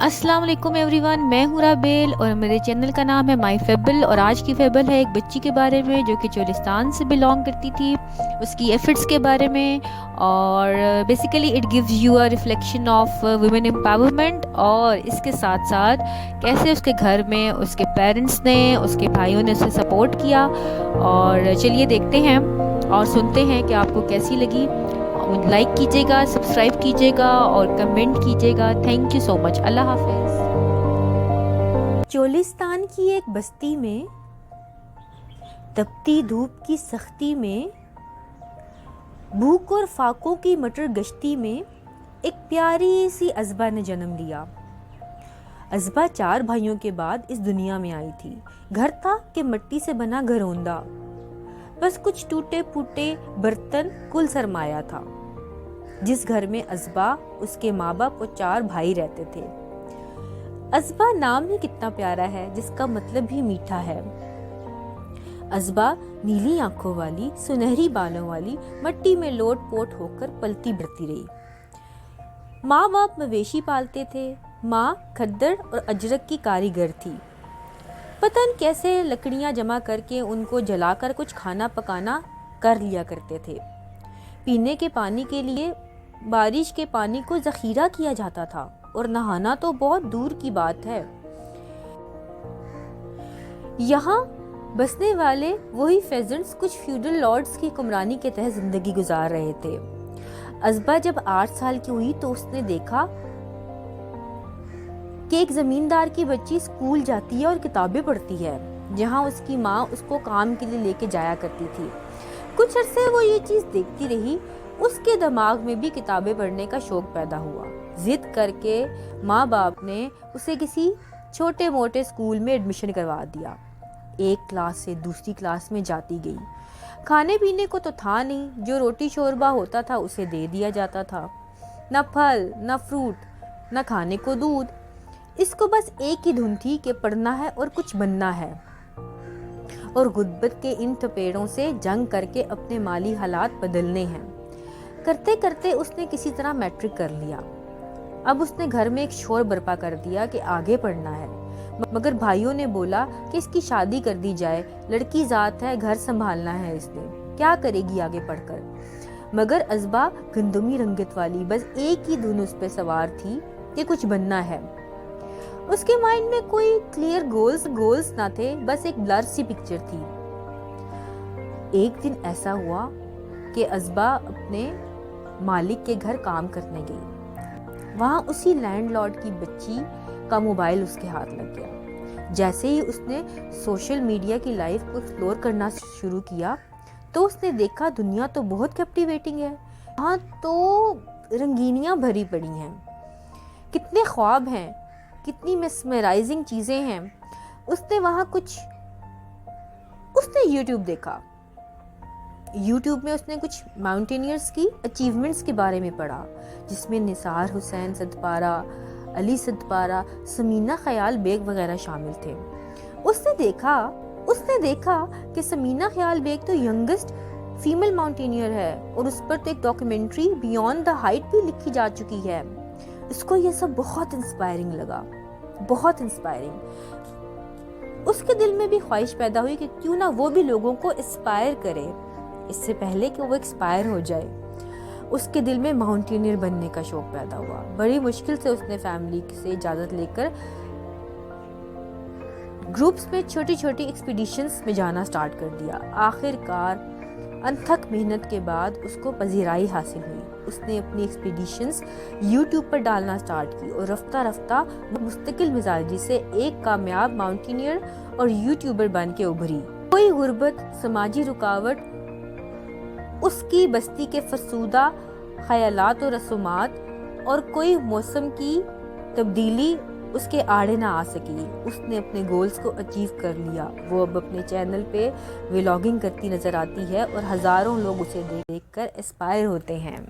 अस्सलाम वालेकुम एवरीवन, मैं हूँ राबेल और मेरे चैनल का नाम है माई फेबल। और आज की फेबल है एक बच्ची के बारे में जो कि चोलिस्तान से बिलोंग करती थी, उसकी एफर्ट्स के बारे में। और basically it gives you a reflection of women empowerment, और इसके साथ साथ कैसे उसके घर में उसके पेरेंट्स ने, उसके भाइयों ने उसे सपोर्ट किया। और चलिए देखते हैं और सुनते हैं कि आपको कैसी लगी। लाइक कीजिएगा, सब्सक्राइब कीजिएगा और कमेंट कीजिएगा। Thank you so much. अल्लाह हाफिज़। चोलिस्तान की एक बस्ती में तपती धूप की सख्ती में, भूख और फाकों की मटर गश्ती में एक प्यारी सी अज़बा ने जन्म लिया। अज़बा 4 भाइयों के बाद इस दुनिया में आई थी। घर था कि मिट्टी से बना घरौंदा, बस कुछ टूटे फूटे बर्तन कुल सरमाया था। जिस घर में अज़बा, उसके माँ बाप और 4 भाई रहते थे। अज़बा नाम ही कितना प्यारा है, जिसका मतलब भी मीठा है। अज़बा नीली आंखों वाली, सुनहरी बालों वाली, मिट्टी में लोट पोट होकर पलती बढ़ती रही। माँ बाप मवेशी पालते थे। माँ खद्दर और अजरक की कारीगर थी। पता नहीं कैसे लकड़ियाँ जमा करके उनको जलाकर कुछ खाना पकाना कर लिया करते थे। पीने के पानी के लिए बारिश के पानी को ज़ख़ीरा किया जाता था, और नहाना तो बहुत दूर की बात है। यहाँ बसने वाले वही फेजेंट्स कुछ फ्यूडल लॉर्ड्स की हुक्मरानी के तहत जिंदगी गुजार रहे थे। अज़बा जब 8 साल की हुई तो उसने देखा कि एक जमींदार की बच्ची स्कूल जाती है और किताबें पढ़ती है, जहाँ उसकी माँ उसको काम के लिए लेके जाया करती थी। कुछ अरसे वो ये चीज़ देखती रही। उसके दिमाग में भी किताबें पढ़ने का शौक पैदा हुआ। जिद करके माँ बाप ने उसे किसी छोटे मोटे स्कूल में एडमिशन करवा दिया। एक क्लास से दूसरी क्लास में जाती गई। खाने पीने को तो था नहीं, जो रोटी शोरबा होता था उसे दे दिया जाता था। न फल, न फ्रूट, न खाने को दूध। इसको बस एक ही धुन थी कि पढ़ना है और कुछ बनना है, और गुर्बत के इन थपेड़ों से जंग करके अपने माली हालात बदलने हैं। करते करते उसने किसी तरह मैट्रिक कर लिया। अब उसने घर में एक शोर बर्पा कर दिया कि आगे पढ़ना है, मगर भाइयों ने बोला कि इसकी शादी कर दी जाए, लड़की जात है, घर संभालना है इसने, क्या करेगी आगे पढ़कर। मगर अज़बा गंदमी रंगत वाली, बस एक ही धुन उस पे सवार थी कि कुछ बनना है। उसके माइंड में कोई क्लियर गोल्स ना थे, बस एक ब्लर सी पिक्चर थी। एक दिन ऐसा हुआ कि अज़बा अपने मालिक के घर काम करने गई। वहाँ उसी लैंडलॉर्ड की बच्ची का मोबाइल उसके हाथ लग गया। जैसे ही उसने सोशल मीडिया की लाइफ को एक्सप्लोर करना शुरू किया तो उसने देखा दुनिया तो बहुत कैप्टिवेटिंग है। वहाँ तो रंगीनियाँ भरी पड़ी हैं, कितने ख्वाब हैं, कितनी मेस्मराइजिंग चीज़ें हैं। उसने यूट्यूब देखा। यूट्यूब में उसने कुछ माउंटेनियर्स की अचीवमेंट्स के बारे में पढ़ा, जिसमें निसार हुसैन सदपारा, अली सदपारा, समीना ख्याल बेग वगैरह शामिल थे। उसने देखा कि समीना ख्याल बेग तो यंगेस्ट फीमेल माउंटेनियर है, और उस पर तो एक डॉक्यूमेंट्री बियॉन्ड द हाइट भी लिखी जा चुकी है। उसको ये सब बहुत इंस्पायरिंग लगा, बहुत इंस्पायरिंग। उसके दिल में भी ख्वाहिश पैदा हुई कि क्यों ना वो भी लोगों को इंस्पायर करे, इससे पहले कि वो एक्सपायर हो जाए। उसके दिल में माउंटेनियर बनने का शौक पैदा हुआ। बड़ी मुश्किल से उसने फैमिली से इजाज़त लेकर ग्रुप्स में छोटी छोटी एक्सपीडिशंस में जाना स्टार्ट कर दिया। आखिरकार अनथक मेहनत के बाद उसको पजीराई हासिल हुई। उसने अपनी एक्सपीडिशंस यूट्यूब पर डालना स्टार्ट की, और रफ्ता रफ्ता मुस्तकिल मिजाजी से एक कामयाब माउंटेनियर और यूट्यूबर बन के उभरी। कोई गुर्बत, समाजी रुकावट उसकी बस्ती के फसूदा ख्यालात और रसूमात, और कोई मौसम की तब्दीली उसके आड़े ना आ सकी। उसने अपने गोल्स को अचीव कर लिया। वो अब अपने चैनल पे व्लॉगिंग करती नजर आती है, और हज़ारों लोग उसे देखकर इंस्पायर होते हैं।